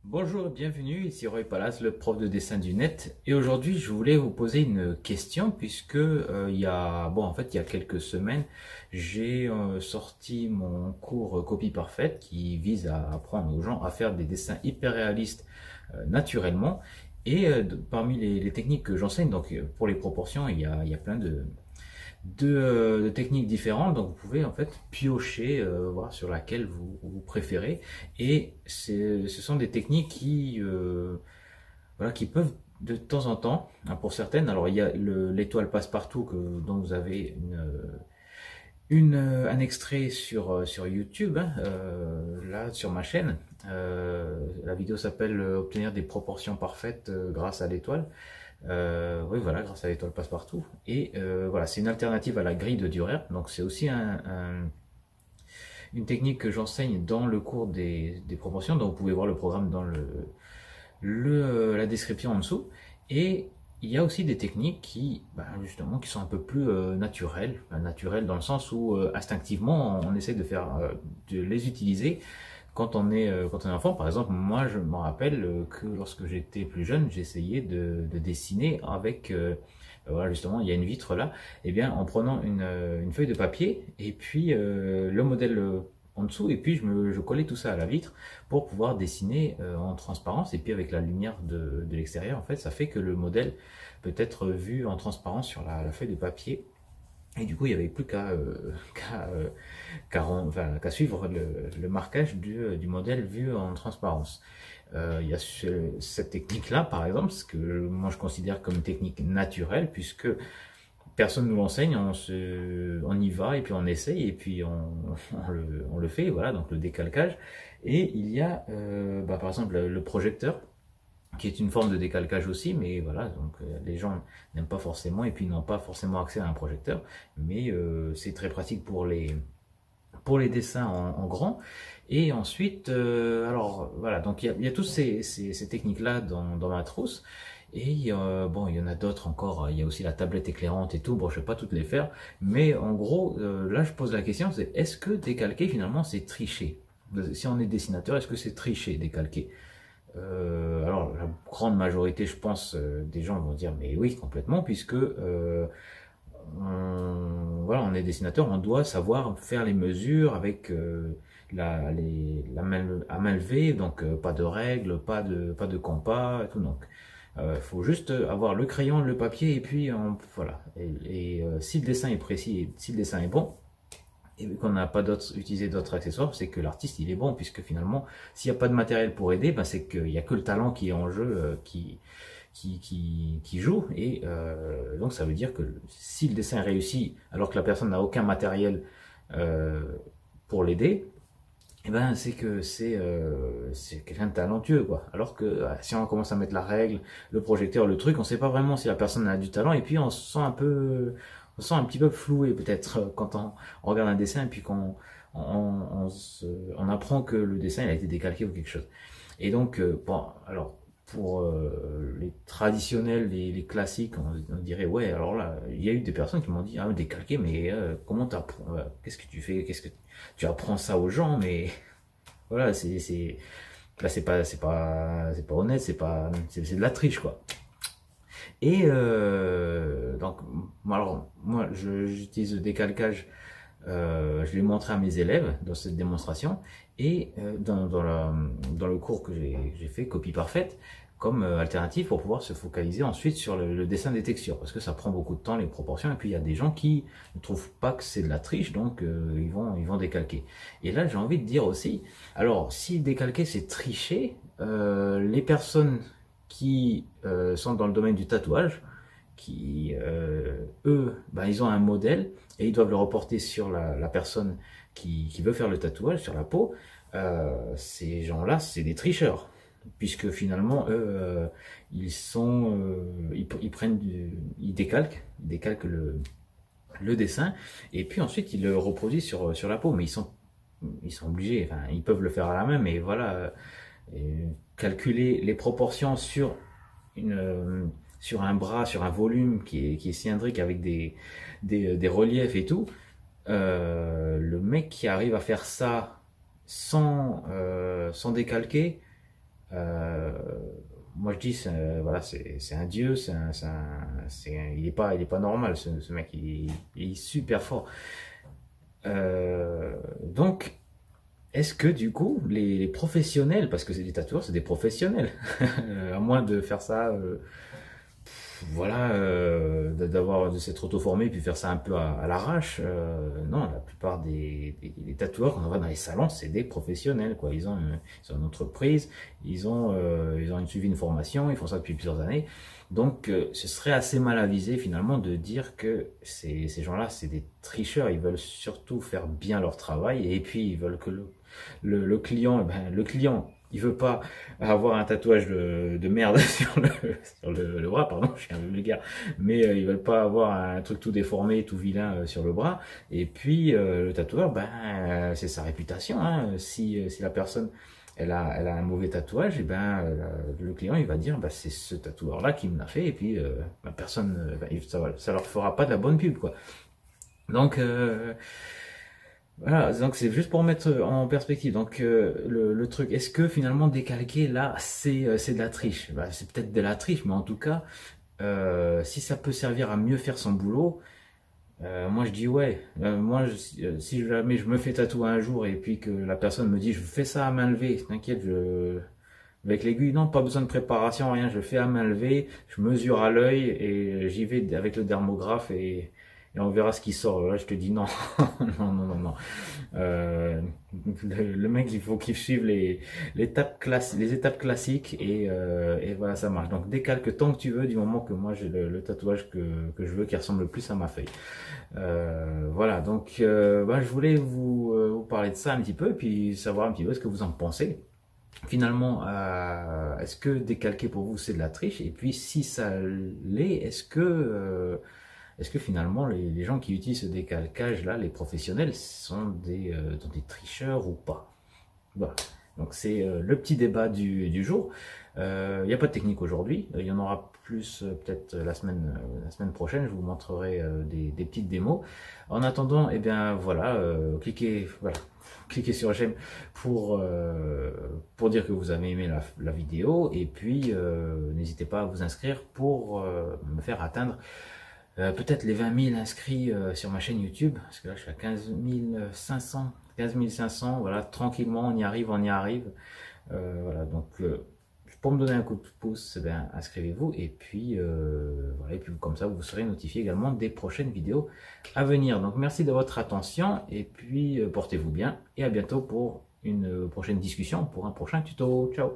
Bonjour, bienvenue, ici Roy Palace, le prof de dessin du net. Et aujourd'hui, je voulais vous poser une question puisque il y a quelques semaines, j'ai sorti mon cours Copie Parfaite qui vise à apprendre aux gens à faire des dessins hyper réalistes naturellement. Et parmi les techniques que j'enseigne, pour les proportions, il y a plein de techniques différentes, donc vous pouvez en fait piocher, voir sur laquelle vous préférez. Et ce sont des techniques qui peuvent de temps en temps, hein, pour certaines, alors il y a l'étoile passe-partout dont vous avez un extrait sur YouTube, hein, là sur ma chaîne. La vidéo s'appelle Obtenir des proportions parfaites grâce à l'étoile. Oui, voilà, grâce à l'étoile passe-partout. Et voilà, c'est une alternative à la grille de Dürer. Donc c'est aussi une technique que j'enseigne dans le cours des proportions. Donc vous pouvez voir le programme dans la description en dessous. Et il y a aussi des techniques justement, qui sont un peu plus naturelles. Naturelles dans le sens où instinctivement, on essaie de les utiliser quand on est enfant. Par exemple, moi, je me rappelle que lorsque j'étais plus jeune, j'essayais de dessiner avec, voilà, justement, il y a une vitre là, et bien, en prenant une feuille de papier, et puis le modèle en dessous, et puis je collais tout ça à la vitre pour pouvoir dessiner en transparence, et puis avec la lumière de l'extérieur, en fait, ça fait que le modèle peut être vu en transparence sur la feuille de papier. Et du coup, il n'y avait plus qu'à suivre le marquage du modèle vu en transparence. Il y a cette technique-là, par exemple, ce que moi je considère comme une technique naturelle, puisque personne ne nous l'enseigne, on y va et puis on essaye et puis on le fait, voilà, donc le décalcage. Et il y a, par exemple, le projecteur qui est une forme de décalcage aussi, mais voilà, donc les gens n'aiment pas forcément et puis n'ont pas forcément accès à un projecteur, mais c'est très pratique pour les dessins en grand. Et ensuite, alors voilà, donc il y a toutes ces techniques-là dans ma trousse. Et bon, il y en a d'autres encore. Il y a aussi la tablette éclairante et tout. Bon, je vais pas toutes les faire, mais en gros, là, je pose la question, c'est est-ce que décalquer finalement c'est tricher? Si on est dessinateur, est-ce que c'est tricher décalquer? Alors, la grande majorité, je pense, des gens vont dire, mais oui, complètement, puisque voilà, on est dessinateur, on doit savoir faire les mesures avec à main levée, donc pas de règles, pas de compas, et tout. Donc, faut juste avoir le crayon, le papier, et puis voilà. Si le dessin est précis, et si le dessin est bon, et qu'on n'a pas utilisé d'autres accessoires, c'est que l'artiste il est bon, puisque finalement, s'il n'y a pas de matériel pour aider, ben, c'est qu'il n'y a que le talent qui est en jeu, qui joue. Et donc ça veut dire que si le dessin est réussi, alors que la personne n'a aucun matériel euh, pour l'aider, eh ben c'est que c'est quelqu'un de talentueux, quoi. Alors que si on commence à mettre la règle, le projecteur, le truc, on sait pas vraiment si la personne a du talent, et puis on se sent un petit peu floué peut-être quand on regarde un dessin et puis on apprend que le dessin il a été décalqué ou quelque chose. Et donc bon, alors pour les traditionnels, les classiques, on dirait ouais. Alors là, il y a eu des personnes qui m'ont dit ah décalqué, mais comment t'apprends, qu'est-ce que tu fais, qu'est-ce que tu apprends ça aux gens, mais voilà, là c'est pas honnête, c'est de la triche quoi. Et donc moi j'utilise le décalcage, je l'ai montré à mes élèves dans cette démonstration et dans le cours que j'ai fait, copie parfaite, comme alternative pour pouvoir se focaliser ensuite sur le dessin des textures, parce que ça prend beaucoup de temps les proportions, et puis il y a des gens qui ne trouvent pas que c'est de la triche, donc ils vont décalquer. Et là j'ai envie de dire aussi, alors si décalquer c'est tricher, les personnes qui sont dans le domaine du tatouage, qui eux, ben, ils ont un modèle et ils doivent le reporter sur la personne qui veut faire le tatouage sur la peau. Ces gens-là, c'est des tricheurs, puisque finalement, eux, ils décalquent le dessin, et puis ensuite ils le reproduisent sur la peau, mais ils sont obligés, enfin, ils peuvent le faire à la main, mais voilà, calculer les proportions sur un bras, sur un volume qui est cylindrique avec des reliefs et tout. Le mec qui arrive à faire ça sans décalquer, Euh, Moi je dis, voilà, c'est un dieu, il est pas normal ce mec, il est super fort. Donc, est-ce que du coup, les professionnels, parce que les tatoueurs, c'est des professionnels, à moins de faire ça, voilà, de s'être auto-formé puis faire ça un peu à l'arrache, non, la plupart des tatoueurs, quand on va dans les salons, c'est des professionnels, quoi. Ils ont une entreprise, ils ont suivi une formation, ils font ça depuis plusieurs années. Donc, ce serait assez mal avisé finalement de dire que ces gens-là, c'est des tricheurs. Ils veulent surtout faire bien leur travail et puis ils veulent que le client, eh ben, le client, il veut pas avoir un tatouage de merde sur le bras, pardon, je suis un peu vulgaire, mais ils veulent pas avoir un truc tout déformé, tout vilain sur le bras. Et puis le tatoueur, ben c'est sa réputation. Hein. Si la personne elle a un mauvais tatouage, et ben le client il va dire bah, c'est ce tatoueur là qui me l'a fait et puis ben, personne ben, ça leur fera pas de la bonne pub quoi. Donc voilà, donc c'est juste pour mettre en perspective. Donc le truc, est-ce que finalement décalquer là, c'est de la triche? Bah, c'est peut-être de la triche, mais en tout cas, si ça peut servir à mieux faire son boulot, moi je dis ouais. Moi, si jamais je me fais tatouer un jour et puis que la personne me dit je fais ça à main levée, t'inquiète, avec l'aiguille, non, pas besoin de préparation, rien, je le fais à main levée, je mesure à l'œil et j'y vais avec le dermographe et on verra ce qui sort. Là, je te dis non, non, non, non, non. Euh, le mec, il faut qu'il suive les étapes classiques et voilà, ça marche. Donc décalque tant que tu veux, du moment que moi j'ai le tatouage que je veux qui ressemble le plus à ma feuille. Voilà, donc bah, je voulais vous parler de ça un petit peu et puis savoir un petit peu ce que vous en pensez. Finalement, est-ce que décalquer pour vous c'est de la triche? Et puis si ça l'est, est-ce que finalement les gens qui utilisent ce décalcage là, les professionnels, sont des tricheurs ou pas? Voilà. Donc c'est le petit débat du jour. Il n'y a pas de technique aujourd'hui. Il y en aura plus peut-être la semaine prochaine. Je vous montrerai des petites démos. En attendant, eh bien voilà, cliquez sur j'aime pour dire que vous avez aimé la vidéo. Et puis n'hésitez pas à vous inscrire pour me faire atteindre peut-être les 20 000 inscrits sur ma chaîne YouTube, parce que là je suis à 15 500, voilà, tranquillement, on y arrive, on y arrive. Voilà, donc pour me donner un coup de pouce, eh bien, inscrivez-vous, et puis voilà, et puis comme ça vous serez notifié également des prochaines vidéos à venir. Donc merci de votre attention, et puis portez-vous bien, et à bientôt pour une prochaine discussion, pour un prochain tuto. Ciao!